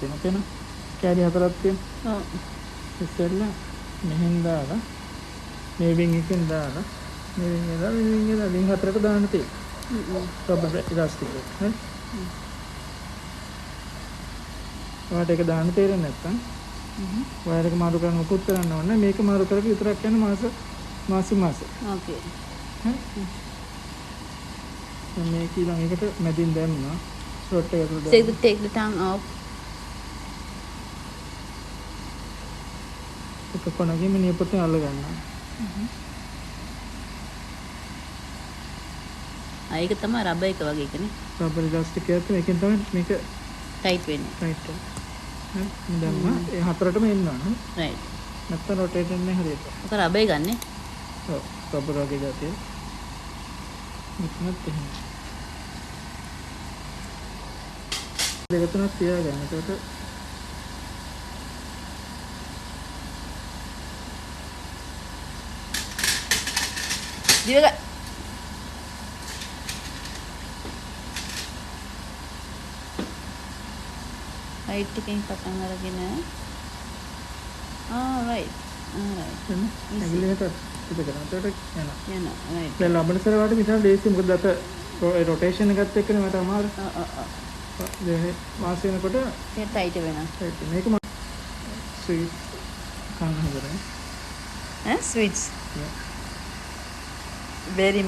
තියෙන කැරි හතරක් තියෙනවා. ඔව්. ඉස්සෙල්ලා මෙහෙන් දාලා මේ වින් එකෙන් දාලා මේ වින් එක දාලා මේ වින් එක දාලා වින් හතරක දාන්න තියෙනවා. රබර් ඉලාස්ටික් එක. හරි. ඔයාලට ඒක දාන්න තේරෙන්නේ නැත්නම් වයර් එක මාරු කරන්න උකුත් කරන්න ඕනේ. මේක මාරු කරලා විතරක් යන මාස. ඕකේ. මේක ඊළඟ එකට මැදින් දැම්මා. ෂොට් එක ඇතුළට Take the tongue off. එක කොනකින් මේ නියපොත්තෙන් අල්ල ගන්නවා. ඒක තමයි රබර් එක වගේ එකනේ. රබර් ඉලාස්ටික් එකත් මේකෙන් තමයි මේක ටයිට් වෙන්නේ. ටයිට් එක. හරි. දැම්මා. ඒ හතරටම එන්න ඕන. රයිට්. නැත්තම් රොටේට් වෙන්නේ හරියට. ඔක රබර් ගන්නෙ. ඔව්. රබර් වගේ ගැතිය. මෙතනත් එහෙම. දෙක තුනක් තියාගන්න. ඒකට දිවක රයිට් එකෙන් පටන් අරගෙන රයිට් ඇඟිල්ලකට පිට කරනවා. ඒකට යනවා. යනවා රයිට්. දැන් ලබනසර වාට විතර ලේසි. මොකද අත රොටේෂන් එකත් එක්කනේ මට අමාරු. දැන් මාස වෙනකොට ඒක ටයිට් වෙනවා. මේක ස්වීට් කන්න හදරේ. ස්විච් very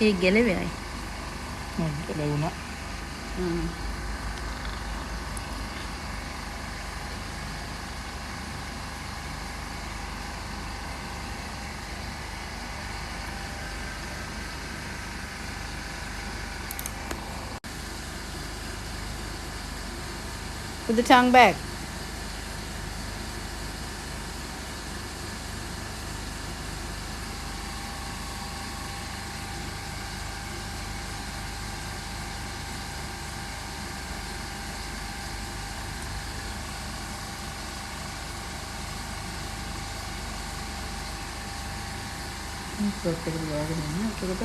ඒ ගැලවෙයි. ලැබුණා. Put the tongue back. Shot එකට දාගෙන ඉන්න. ඒකට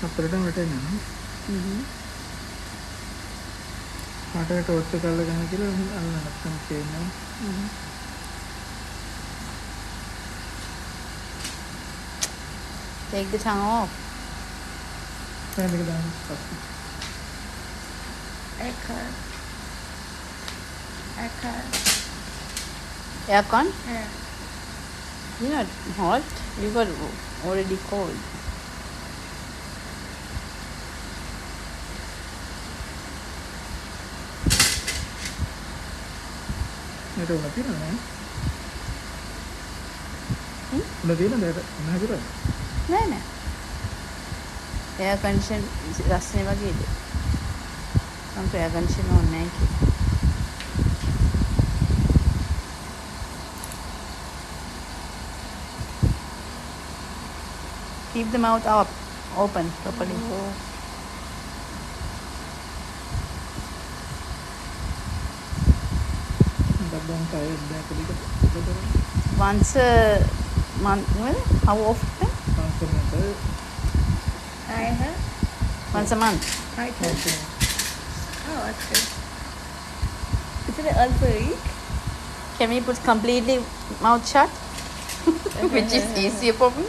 හතරටම වැටෙනවා. පාටට ටෝච් එක අල්ලගෙන කියලා අල්ලන්න නැත්නම් තේරෙනවා. Take the tongue off. Fan එක දාන්න පස්සේ. Aircon? You're not hot. You got already cold. මේක උණ තියෙනවද නෑ? උණ තියෙනවද ඒක? උණ හැදුරද? නෑ. Air condition රස්නේ වගේද? මම air condition ඕනේ නැහැ කිව්වා. Keep the mouth up, open properly. Once a month. Well, how often? Once a month. Is it all per week? Can we put completely mouth shut? Which is easier for me.